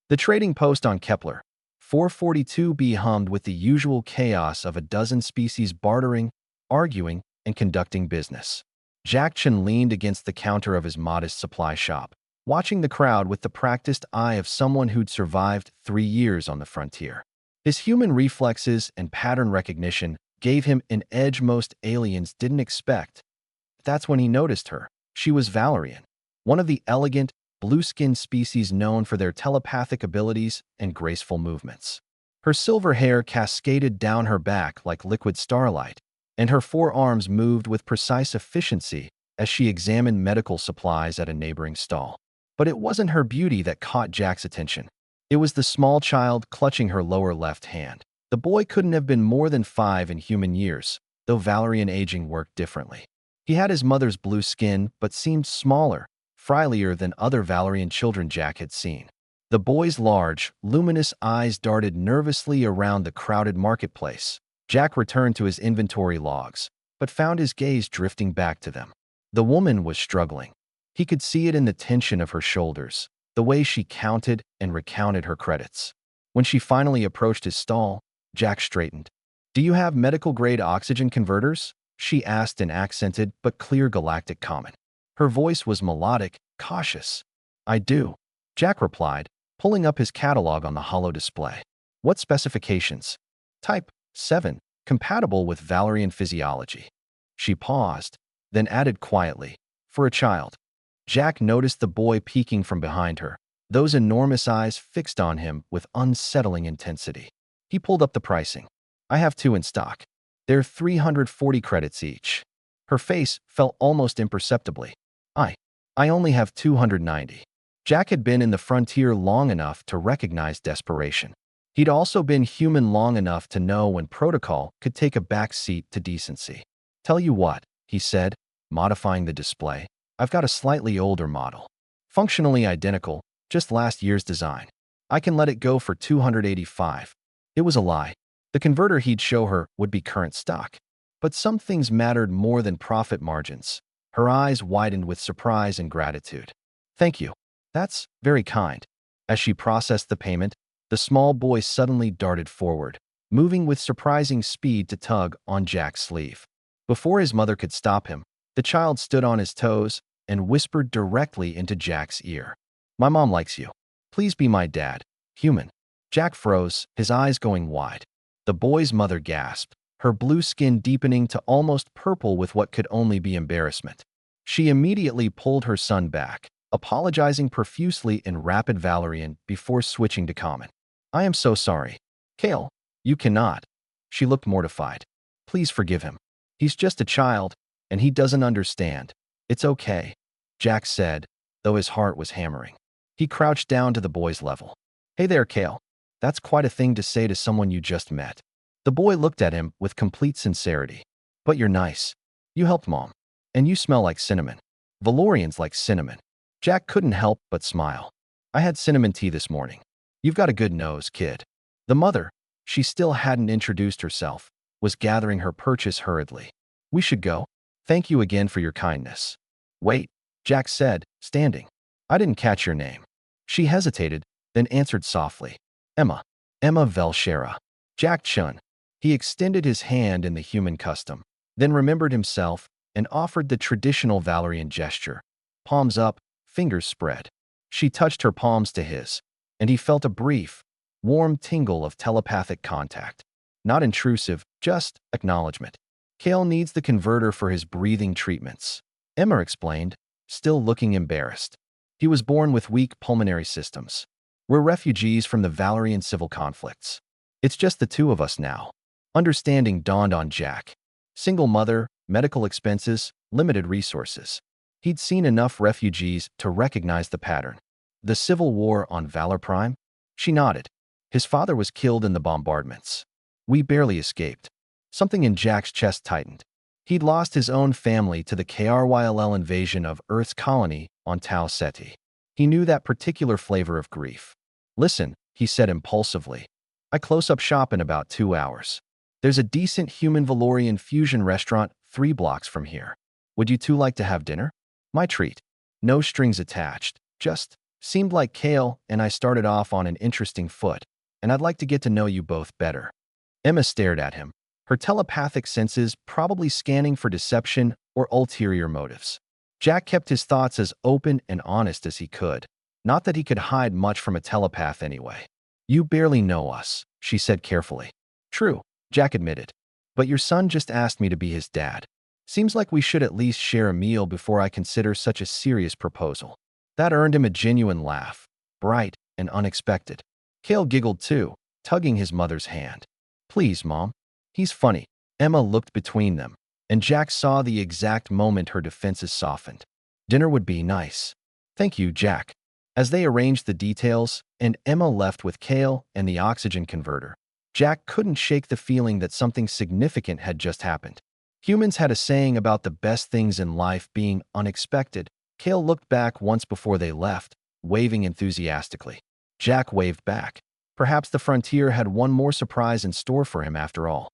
The trading post on Kepler 442b hummed with the usual chaos of a dozen species bartering, arguing, and conducting business. Jack Chen leaned against the counter of his modest supply shop, watching the crowd with the practiced eye of someone who'd survived 3 years on the frontier. His human reflexes and pattern recognition gave him an edge most aliens didn't expect. That's when he noticed her. She was Valerian, one of the elegant, blue-skinned species known for their telepathic abilities and graceful movements. Her silver hair cascaded down her back like liquid starlight, and her forearms moved with precise efficiency as she examined medical supplies at a neighboring stall. But it wasn't her beauty that caught Jack's attention. It was the small child clutching her lower left hand. The boy couldn't have been more than 5 in human years, though Valerian aging worked differently. He had his mother's blue skin, but seemed smaller, frielier than other Valerian children Jack had seen. The boy's large, luminous eyes darted nervously around the crowded marketplace. Jack returned to his inventory logs, but found his gaze drifting back to them. The woman was struggling. He could see it in the tension of her shoulders, the way she counted and recounted her credits. When she finally approached his stall, Jack straightened. "Do you have medical-grade oxygen converters?" she asked in accented but clear galactic comment. Her voice was melodic, cautious. "I do," Jack replied, pulling up his catalog on the holo display. "What specifications?" "Type 7, compatible with Valerian physiology." She paused, then added quietly, "For a child." Jack noticed the boy peeking from behind her, those enormous eyes fixed on him with unsettling intensity. He pulled up the pricing. "I have 2 in stock. They're 340 credits each." Her face fell almost imperceptibly. I only have 290. Jack had been in the frontier long enough to recognize desperation. He'd also been human long enough to know when protocol could take a back seat to decency. "Tell you what," he said, modifying the display. "I've got a slightly older model. Functionally identical, just last year's design. I can let it go for 285. It was a lie. The converter he'd show her would be current stock. But some things mattered more than profit margins. Her eyes widened with surprise and gratitude. "Thank you. That's very kind." As she processed the payment, the small boy suddenly darted forward, moving with surprising speed to tug on Jack's sleeve. Before his mother could stop him, the child stood on his toes and whispered directly into Jack's ear. "My mom likes you. Please be my dad. Human." Jack froze, his eyes going wide. The boy's mother gasped, her blue skin deepening to almost purple with what could only be embarrassment. She immediately pulled her son back, apologizing profusely in rapid Valerian before switching to common. "I am so sorry. Kale, you cannot." She looked mortified. "Please forgive him. He's just a child, and he doesn't understand." "It's okay," Jack said, though his heart was hammering. He crouched down to the boy's level. "Hey there, Kale. That's quite a thing to say to someone you just met." The boy looked at him with complete sincerity. "But you're nice. You helped Mom. And you smell like cinnamon. Valorians like cinnamon." Jack couldn't help but smile. "I had cinnamon tea this morning. You've got a good nose, kid." The mother, she still hadn't introduced herself, was gathering her purchase hurriedly. "We should go. Thank you again for your kindness." "Wait," Jack said, standing. "I didn't catch your name." She hesitated, then answered softly. "Emma. Emma Velshera." Jack Chun. He extended his hand in the human custom, then remembered himself and offered the traditional Valerian gesture. Palms up, fingers spread. She touched her palms to his, and he felt a brief, warm tingle of telepathic contact. Not intrusive, just acknowledgement. "Kale needs the converter for his breathing treatments," Emma explained, still looking embarrassed. "He was born with weak pulmonary systems. We're refugees from the Valerian civil conflicts. It's just the 2 of us now." Understanding dawned on Jack. Single mother, medical expenses, limited resources. He'd seen enough refugees to recognize the pattern. "The civil war on Valor Prime?" She nodded. "His father was killed in the bombardments. We barely escaped." Something in Jack's chest tightened. He'd lost his own family to the KRYLL invasion of Earth's colony on Tau Ceti. He knew that particular flavor of grief. "Listen," he said impulsively. "I close up shop in about 2 hours. There's a decent human Valorian fusion restaurant 3 blocks from here. Would you 2 like to have dinner? My treat. No strings attached, just Seemed like Kale and I started off on an interesting foot, and I'd like to get to know you both better. Emma stared at him, her telepathic senses probably scanning for deception or ulterior motives. Jack kept his thoughts as open and honest as he could. Not that he could hide much from a telepath anyway. You barely know us, she said carefully. True, Jack admitted. But your son just asked me to be his dad. Seems like we should at least share a meal before I consider such a serious proposal. That earned him a genuine laugh, bright and unexpected. Kale giggled too, tugging his mother's hand. Please, Mom. He's funny. Emma looked between them, and Jack saw the exact moment her defenses softened. Dinner would be nice. Thank you, Jack. As they arranged the details, and Emma left with Kale and the oxygen converter, Jack couldn't shake the feeling that something significant had just happened. Humans had a saying about the best things in life being unexpected. Kale looked back once before they left, waving enthusiastically. Jack waved back. Perhaps the frontier had one more surprise in store for him after all.